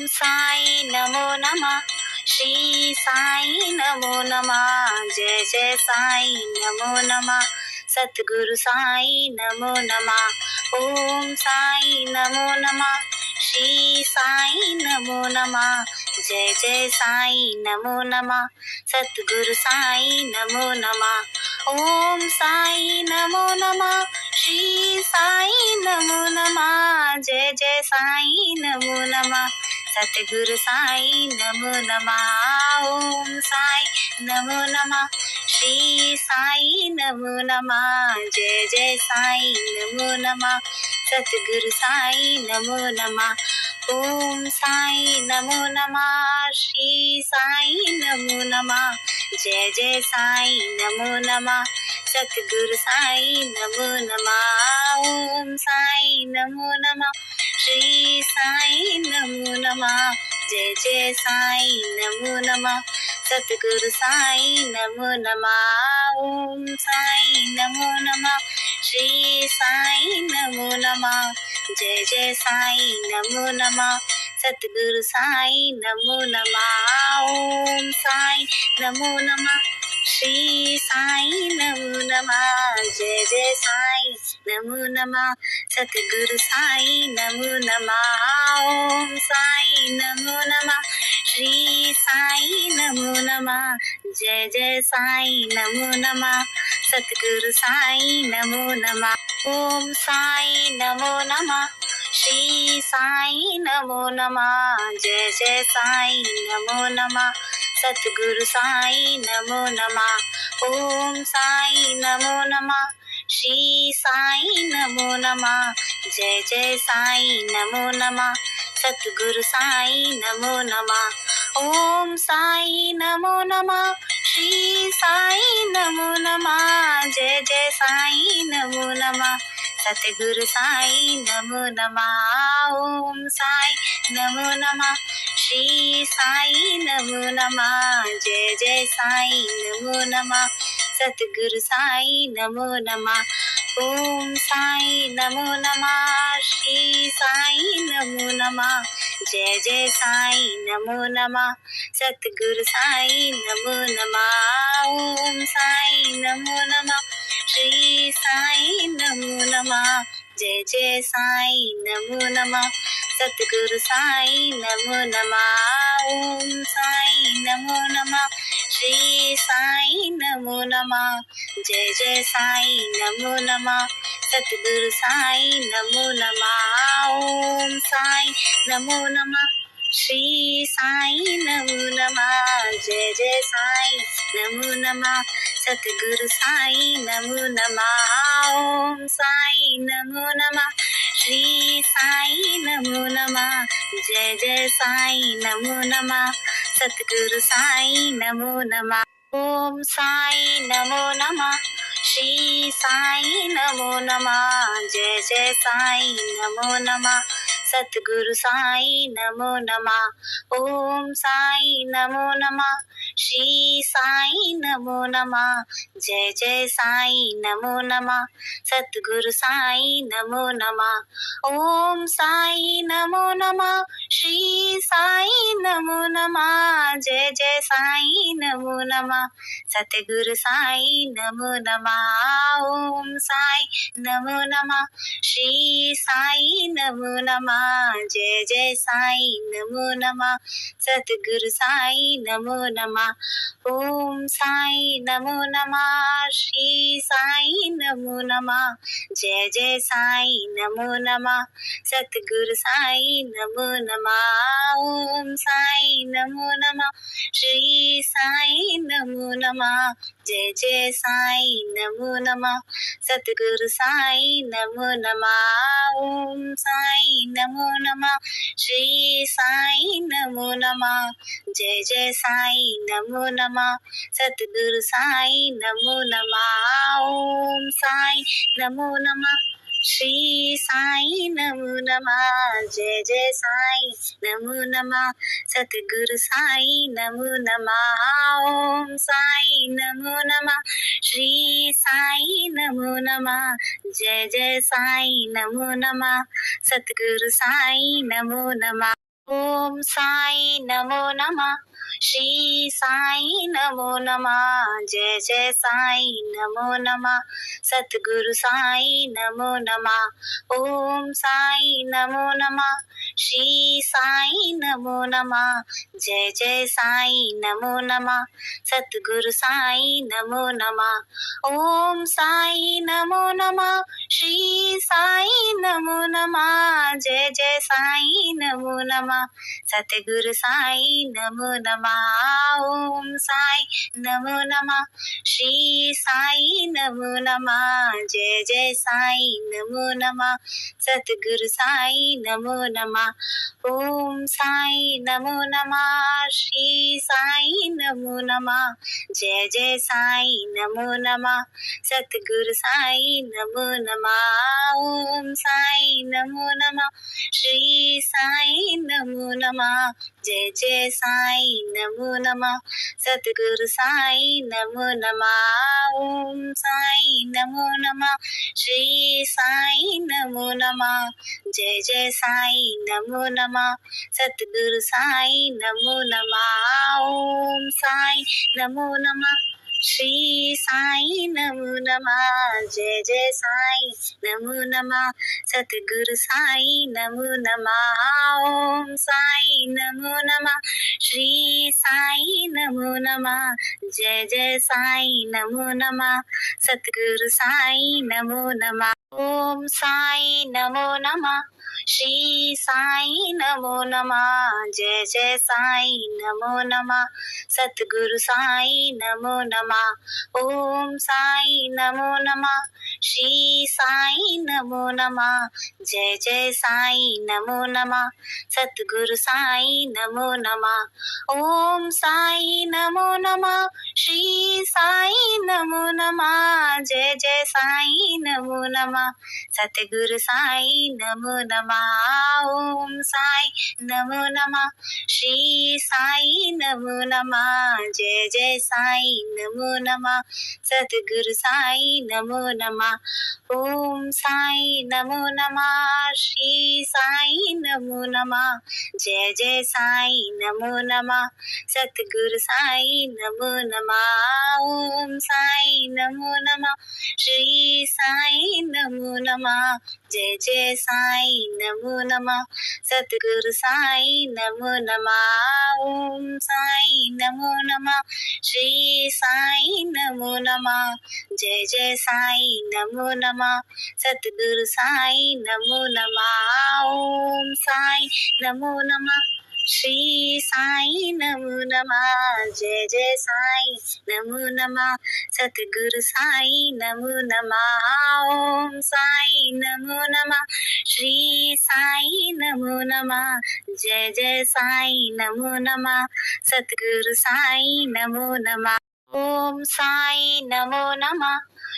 साई नमो नमः। श्री साई नमो नमः। जय जय साई नमो नमः। सतगुरु साई नमो नमः। ओम साई नमो नमः। श्री साई नमो नमः। जय जय साई नमो नमः। सतगुरु साई नमो नमः। ओम साई नमो नमः। श्री साई नमो नमः। जय जय साई नमो नमः। सतगुरु साई नमो नमः। ओम साई नमो नमः। श्री साई नमो नमः। जय जय साई नमो नमः। सतगुरु साई नमो नमः। ओम साई नमो नमः। श्री साई नमो नमः। जय जय साई नमो नमः। सतगुरु साई नमो नमः। ओम साई नमो नमः। श्री साई नमो नमः। जय जय साई नमो नमः। सतगुरु साई नमो नमः। ओम साई नमो नमः। श्री साई नमो नमः। जय जय साई नमो नमः। सतगुरु साई नमो नमः। ओम साई नमो नमः। श्री साई नमो नमः। जय जय साई नमो नमः। सतगुरु साई नमो नमः। ओम साई नमो नमः। श्री साई नमो नमः। जय जय साई नमो नमः। सतगुरु साई नमो नमः। ओम साई नमो नमः। श्री साई नमो नमः। जय जय साई नमो नमः। सतगुरु साई नमो नमः। ओम साई नमो नमः। श्री साई नमो नमः। जय जय साई नमो नमः। सतगुरु साई नमो नमः। ओम साई नमो नमः। श्री साई नमो नमः। जय जय साई नमो नमः। सतगुरु साई नमो नमः। ओम साई नमो नमः। श्री साई नमो नमः। जय जय साई नमो नमः। सतगुरु साई नमो नमः। ओम साई नमो नमः। श्री साई नमो नमः। जय जय साई नमो नमः। सतगुरु साई नमो नमः। ओम साई नमो नमः। श्री साई नमो नमः। जय जय साई नमो नमः। सतगुरु साई नमो नमः। ओम साई नमो नमः। श्री साई नमो नमः। जय जय साई नमो नमः। सतगुरु साई नमो नमः। ओम साई नमो नमः। श्री साई नमो नमः। जय जय साई नमो नमः। सतगुरु साई नमो नमः। ओम साई नमो नमः। श्री साई नमो नमः। जय जय साई नमो नमः। सतगुरु साई नमो नमः। ओम साई नमो नमः। श्री साई नमो नमः। जय जय साई नमो नमः। सतगुरु साई नमो नमः। ओम साई नमो नमः। श्री साई नमो नमः। जय जय साई नमो नमः। सतगुरु साई नमो नमः। ओम साई नमो नमः। श्री साई नमो नमः। जय जय साई नमो नमः। सतगुरु साई नमो नमः। ओम साई नमो नमः। श्री साई नमो नमः। जय जय साई नमो नमः। सतगुरु साई नमो नमः। ओम साई नमो नमः। श्री साई नमो नमः। जय जय साई नमो नमः। सतगुरु साई नमो नमः। ओम साई नमो नमः। श्री साई नमो नमः। जय जय साई नमो नमः। सतगुरु साई नमो नमः। ओम साई नमो नमः। श्री साई नमो नमः। जय जय साई नमो नमः। सतगुरु साई नमो नमः। ओम साई नमो नमः। श्री साई नमो नमः। जय जय साई नमो नमः। सतगुरु साई नमो नमः। ओम साई नमो नमः। श्री साई नमो नमः। जय जय साई नमो नमः। सतगुरु साई नमो नमः। ओम साई नमो नमः। श्री साई नमो नमः। जय जय साई नमो नमः। सतगुरु साई नमो नमः। ओम साई नमो नमः। श्री साई नमो नमः। जय जय साई नमो नमः। सतगुरु साई नमो नमः। ओम साई नमो नमः। श्री साई नमो नमः। जय जय साई नमो नमः। सतगुरु साई नमो नमः। ओम साई नमो नमः। श्री साई नमो नमः। जय जय साई नमो नमः। सतगुरु साई नमो नमः। ओम साई नमो नमः। श्री साई नमो नमः। जय जय साई नमो नमः। सतगुरु साई नमो नमः। ओम साई नमो नमः। श्री साई नमो नमः। जय जय साई नमो नमः। सतगुरु साई नमो नमः। ओम साई नमो नमः। श्री साई नमो नमः। जय जय साई नमो नमः। सतगुरु साई नमो नमः। ओम साई नमो नमः। श्री साई नमो नमः। जय जय साई नमो नमः। सतगुरु साई नमो नमः। ओम साई नमो नमः। श्री साई नमो नमः। जय जय साई नमो नमः। सतगुरु साई नमो नमः। ओम साई नमो नमः। श्री साई नमो नमः। जय जय साई नमो नमः। सतगुरु साई नमो नमः। ओम साई नमो नमः। श्री साई नमो नमः। जय जय साई नमो नमः। सतगुरु साई नमो नमः। ओम साई नमो नमः। श्री साई नमो नमः। जय जय साई नमो नमः। सतगुरु साई नमो नमः। ओम साई नमो नमः। श्री साई नमो नमः। जय जय साई नमो नमः। सतगुरु साई नमो नमः। ओम साई नमो नमः। श्री साई नमो नमः। जय जय साई नमो नमः। सतगुरु साई नमो नमः। ओम साई नमो नमः। श्री साई नमो नमः। जय जय साई नमो नमः। सतगुरु साई नमो नमः। ओम साई नमो नमः। श्री साई नमो नमः। जय जय साई नमो नमः। सतगुरु साई नमो नमः। ओम साई नमो नमः। श्री साई नमो नमः। जय जय साई नमो नमः। सतगुरु साई नमो नमः। ओम साई नमो नमः। श्री साई नमो नमः। जय जय साई नमो नमः। सतगुरु साई नमो नमः। ओम साई नमो नमः।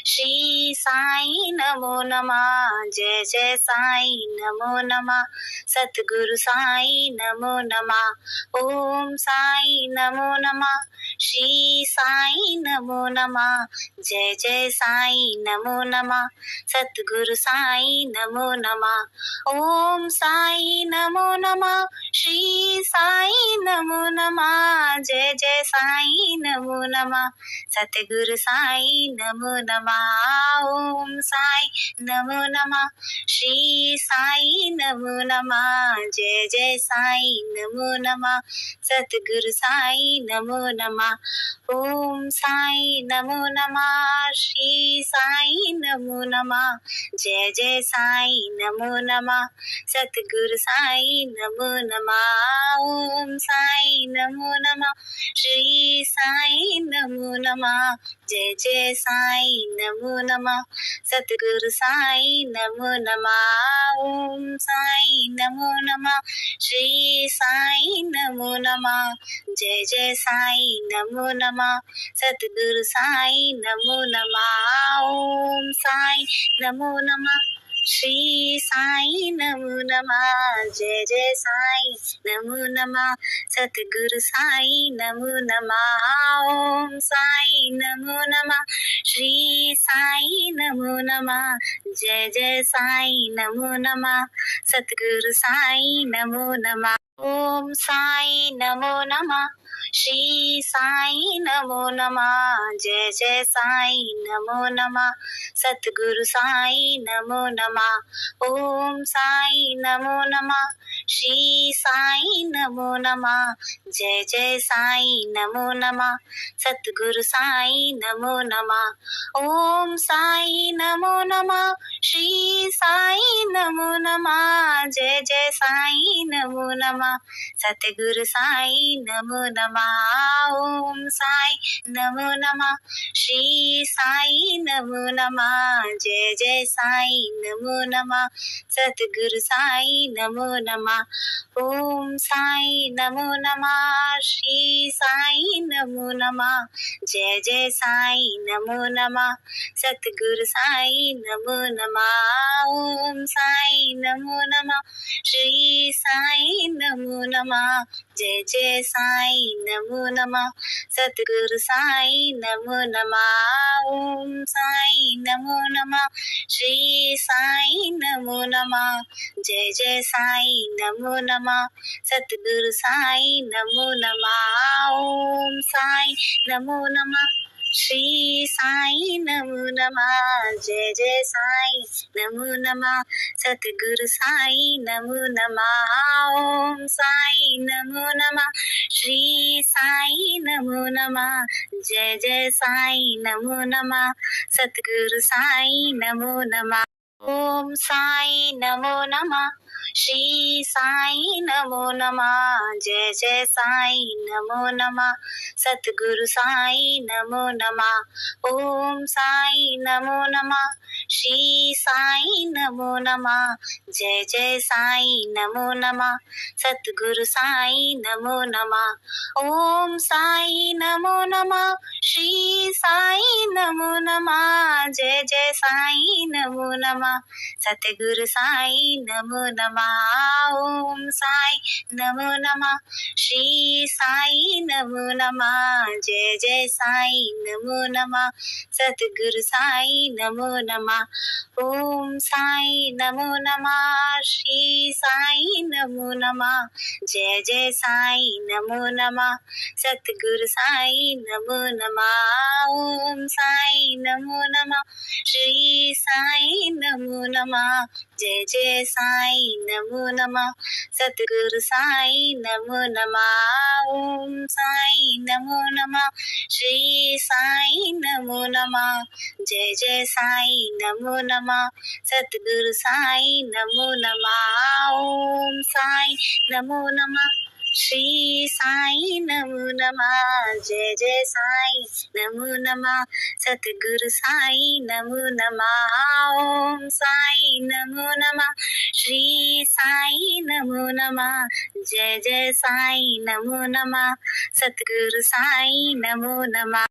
श्री साई नमो नमः। जय जय साई नमो नमः। सतगुरु साई नमो नमः। ओम साई नमो नमः। श्री साई नमो नमः। जय जय साई नमो नमः। सतगुरु साई नमो नमः। ओम साई नमो नमः। श्री साई नमो नमः। जय जय साई नमो नमः। सतगुरु साई नमो नमः। ओम साई नमो नमः। श्री साई नमो नमः। जय जय साई नमो नमः। सतगुरु साई नमो नमः। ओम साई नमो नमः। श्री साई नमो नमः। जय जय साई नमो नमः। सतगुरु साई नमो नमः। ओम साई नमो नमः। श्री साई नमो नमः। जय जय साई नमो नमः। सतगुरु साई नमो नमः। ओम साई नमो नमः। श्री साई नमो नमः। जय जय साई नमो नमः। सतगुरु साई नमो नमः। ओम साई नमो नमः। श्री साई नमो नमः। जय जय साई नमो नमः। सतगुरु साई नमो नमः। ओम साई नमो नमः। श्री साई नमो नमः। जय जय साई नमो नमः। सतगुरु साई नमो नमः। ओम साई नमो नमः। श्री साई नमो नमः। जय जय साई नमो नमः। सतगुरु साई नमो नमः। ओम साई नमो नमः। श्री साई नमो नमः। जय जय साई नमो नमः। सतगुरु साई नमो नमः। ओम साई नमो नमः। श्री साई नमो नमः। जय जय साई नमो नमः। सतगुरु साई नमो नमः। ओम साई नमो नमः। श्री साई नमो नमः। जय जय साई नमो नमः। सतगुरु साई नमो नमः। ओम साई नमो नमः। श्री साई नमो नमः। जय जय साई नमो नमः। सतगुरु साई नमो नमः। ओम साई नमो नमः। श्री साई नमो नमः। जय जय साई नमो नमः। सतगुरु साई नमो नमः। ओम साई नमो नमः। श्री साई नमो नमः। जय जय साई नमो नमः। सतगुरु साई नमो नमः। ओम साई नमो नमः। श्री साई नमो नमः। जय जय साई नमो नमः। सतगुरु साई नमो नमः। ओम साई नमो नमः। श्री साई नमो नमः। जय जय साई नमो नमः। सतगुरु साई नमो नमः। ओम साई नमो नमः। श्री साई नमो नमः। जय जय साई नमो नमः। सतगुरु साई नमो नमः। ओम साई नमो नमः। श्री साई नमो नमः। जय जय साई नमो नमः। सतगुरु साई नमो नमः। ओम साई नमो नमः। श्री साई नमो नमः। जय जय साई नमो नमः। सतगुरु साई नमो नमः। ओम साई नमो नमः। श्री साई नमो नमः। जय जय साई नमो नमः। सतगुरु साई नमो नमः। ओम साई नमो नमः। श्री साई नमो नमः। जय जय साई नमो नमः। सतगुरु साई नमो नमः। ओम साई नमो नमः। श्री साई नमो नमः। जय जय साई नमो नमः। सतगुरु साई नमो नमः। ओम साई नमो नमः। श्री साई नमो नमः। जय जय साई नमो नमः। सतगुरु साई नमो नमः। ओम साई नमो नमः। श्री साई नमो नमः। जय जय साई नमो नमः। सतगुरु साई नमो नमः। ओम साई नमो नमः। श्री साई नमो नमः। जय जय साई नमो नमः। सतगुरु साई नमो नमः।